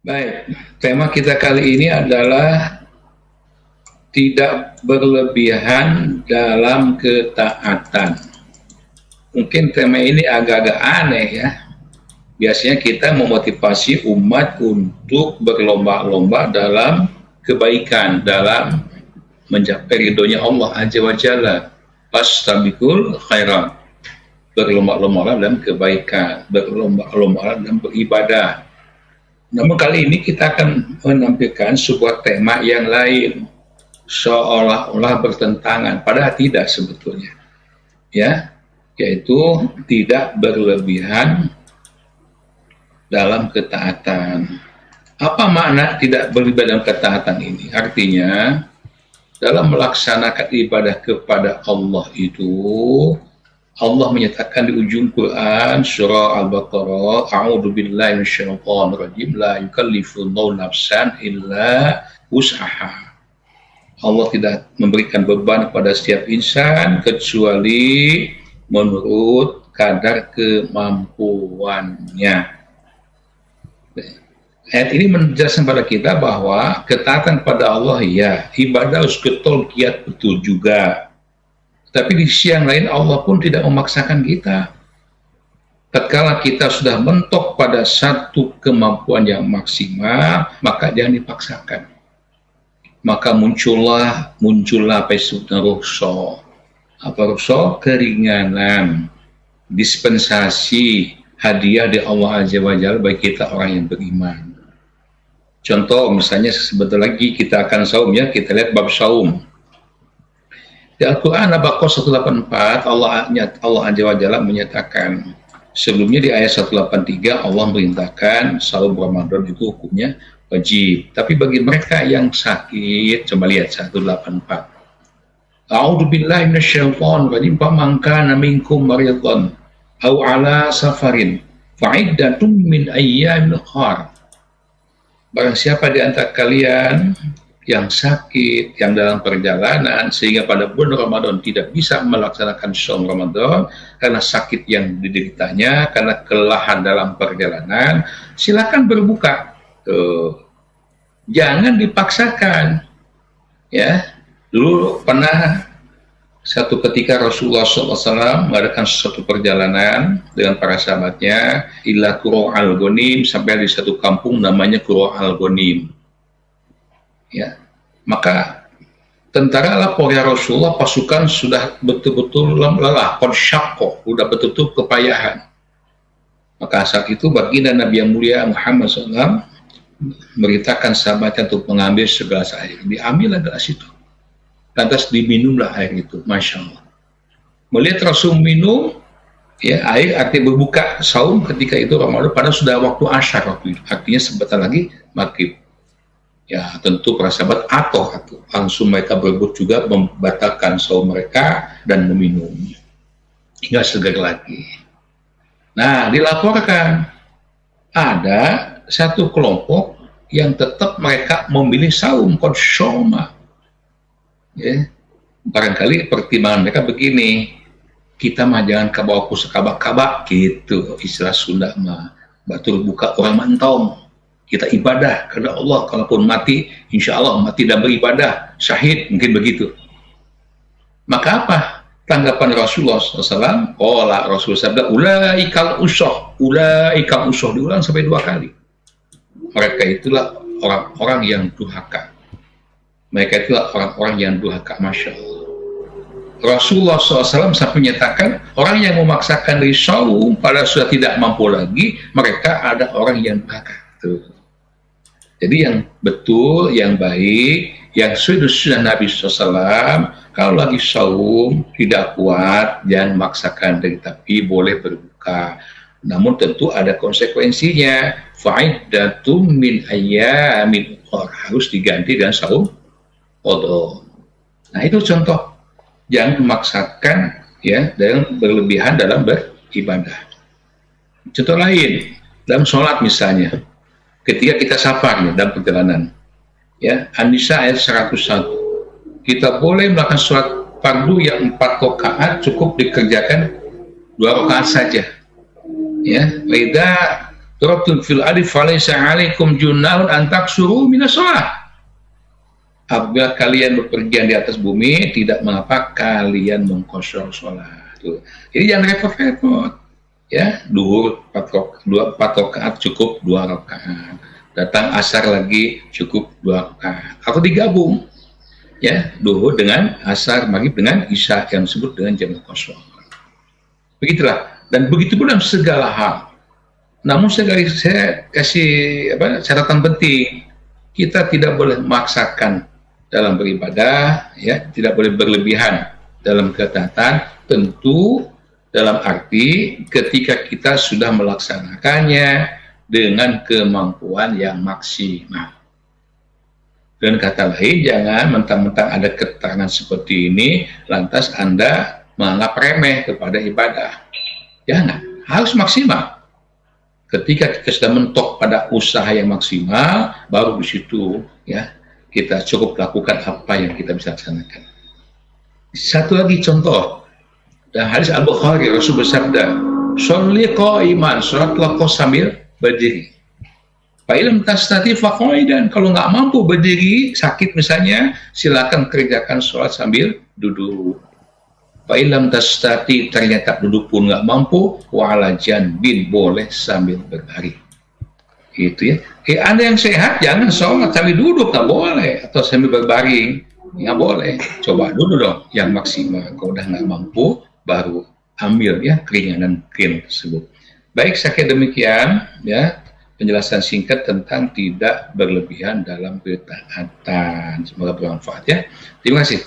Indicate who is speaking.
Speaker 1: Baik, tema kita kali ini adalah tidak berlebihan dalam ketaatan. Mungkin tema ini agak-agak aneh ya. Biasanya kita memotivasi umat untuk berlomba-lomba dalam kebaikan, dalam mencapai ridhonya Allah Azza wa Jalla. Fastabiqul khairat. Berlomba-lomba dalam kebaikan, berlomba-lomba dalam beribadah. Namun kali ini kita akan menampilkan sebuah tema yang lain, seolah-olah bertentangan, padahal tidak sebetulnya, ya, yaitu tidak berlebihan dalam ketaatan. Apa makna tidak berlebihan dalam ketaatan ini? Artinya, dalam melaksanakan ibadah kepada Allah itu, Allah menyatakan di ujung Quran surah Al-Baqarah, A'udzu billahi minasyaitonir rajim, la yukallifullahu nafsan illa wus'aha. Allah tidak memberikan beban kepada setiap insan kecuali menurut kadar kemampuannya. Ayat ini menjelaskan pada kita bahwa ketaatan pada Allah ya, ibadah harus getol giat betul juga. Tapi di sisi yang lain Allah pun tidak memaksakan kita. Tatkala kita sudah mentok pada satu kemampuan yang maksimal, maka jangan dipaksakan. Maka muncullah apa disebutnya rukhsah. Apa rukhsah? Keringanan, dispensasi, hadiah dari Allah Azza wa Jalla bagi kita orang yang beriman. Contoh misalnya sebentar lagi kita akan saum ya, kita lihat bab saum. Di Al-Quran Al-Baqarah 184 Allah Azza wa Jalla menyatakan, sebelumnya di ayat 183 Allah merintahkan saum Ramadan itu hukumnya wajib, tapi bagi mereka yang sakit, coba lihat 184, A'udzu billahi minasyaitonir rajim, faman kana minkum maridan aw ala safarin fa'iddatun min ayyamin ukhra. Barang siapa di antara kalian yang sakit, yang dalam perjalanan, sehingga pada bulan Ramadan tidak bisa melaksanakan saum Ramadan karena sakit yang dideritanya, karena kelelahan dalam perjalanan, silakan berbuka. Jangan dipaksakan. Ya, dulu pernah satu ketika Rasulullah SAW mengadakan suatu perjalanan dengan para sahabatnya, ila Qura al-Ghanim, sampai di satu kampung namanya Qura al-Ghanim. Ya, maka tentara lapor ya Rasulullah, pasukan sudah betul-betul lelah, konsyakko, sudah betul-betul kepayahan. Maka saat itu baginda Nabi yang mulia Muhammad SAW merintahkan sahabatnya untuk mengambil segelas air. Diambil gelas itu, lantas diminumlah air itu. Masya Allah. Melihat Rasul minum ya air, artinya berbuka saum ketika itu Ramadan, padahal sudah waktu asyar waktu itu, artinya sebentar lagi maghrib. Ya tentu para sahabat atau langsung mereka berebut juga membatalkan saum mereka dan meminum hingga segar lagi. Nah, dilaporkan ada satu kelompok yang tetap mereka memilih saum konsyoma. Ya, barangkali pertimbangan mereka begini, kita mah jangan kabawa kusakabak-kabak gitu, istilah Sunda mah, batur buka orang mantong. Kita ibadah karena Allah, kalaupun mati, insya Allah mati dan beribadah, syahid, mungkin begitu. Maka apa tanggapan Rasulullah SAW? Rasulullah sabda, ulaikal usoh, diulang sampai 2 kali. Mereka itulah orang-orang yang durhaka. Mereka itulah orang-orang yang durhaka, Masya Allah. Rasulullah SAW sampai menyatakan, orang yang memaksakan dari saum pada sudah tidak mampu lagi, mereka ada orang yang durhaka. Tuh. Jadi yang betul, yang baik, yang sudah Nabi SAW, kalau lagi saum tidak kuat, jangan maksakan diri, tapi boleh berbuka. Namun tentu ada konsekuensinya. Fa'iddatum min ayyamin ukhra, harus diganti dengan saum qadha. Nah itu contoh. Jangan memaksakan ya dengan berlebihan dalam beribadah. Contoh lain, dalam sholat misalnya. Ketika kita safar ya, dalam perjalanan, ya An-Nisa ayat 101, kita boleh melakukan sholat fardu yang 4 rakaat cukup dikerjakan 2 rakaat saja. Ya, beda darabtum fil ardi falaysa 'alaikum junahun an taksuru minas shalah. Apabila kalian berpergian di atas bumi, tidak mengapa kalian mengqashar sholat. Jadi jangan repot-repot. Ya, duhur 4 rakaat cukup 2 rakaat. Datang asar lagi cukup 2 rakaat. Atau digabung. Ya, duhur dengan asar, maghrib dengan isya yang disebut dengan jamak qashar. Begitulah. Dan begitu pun dalam segala hal. Namun saya kasih catatan penting. Kita tidak boleh memaksakan dalam beribadah, ya, tidak boleh berlebihan dalam ketaatan, tentu dalam arti ketika kita sudah melaksanakannya dengan kemampuan yang maksimal. Dan kata lain, jangan mentang-mentang ada keterangan seperti ini, lantas Anda menganggap remeh kepada ibadah. Jangan, harus maksimal. Ketika kita sudah mentok pada usaha yang maksimal, baru di situ, ya, kita cukup lakukan apa yang kita bisa laksanakan. Satu lagi contoh, dan hadis Al-Bukhari, Rasul bersabda, "Sholli qa'iman," sholatlah kau sambil berdiri. Fa illam tastati fa qa'idan, kalau nggak mampu berdiri, sakit misalnya, silakan kerjakan sholat sambil duduk. Fa illam tastati, ternyata duduk pun nggak mampu, wa ala janbin, boleh sambil berbaring. Gitu ya. Anda yang sehat jangan sholat sambil duduk, nggak boleh, atau sambil berbaring, nggak boleh. Coba dulu dong yang maksimal. Kalau udah nggak mampu, baru ambil ya keringanan tersebut. Baik, saya kira demikian ya penjelasan singkat tentang tidak berlebihan dalam ketaatan. Semoga bermanfaat ya. Terima kasih.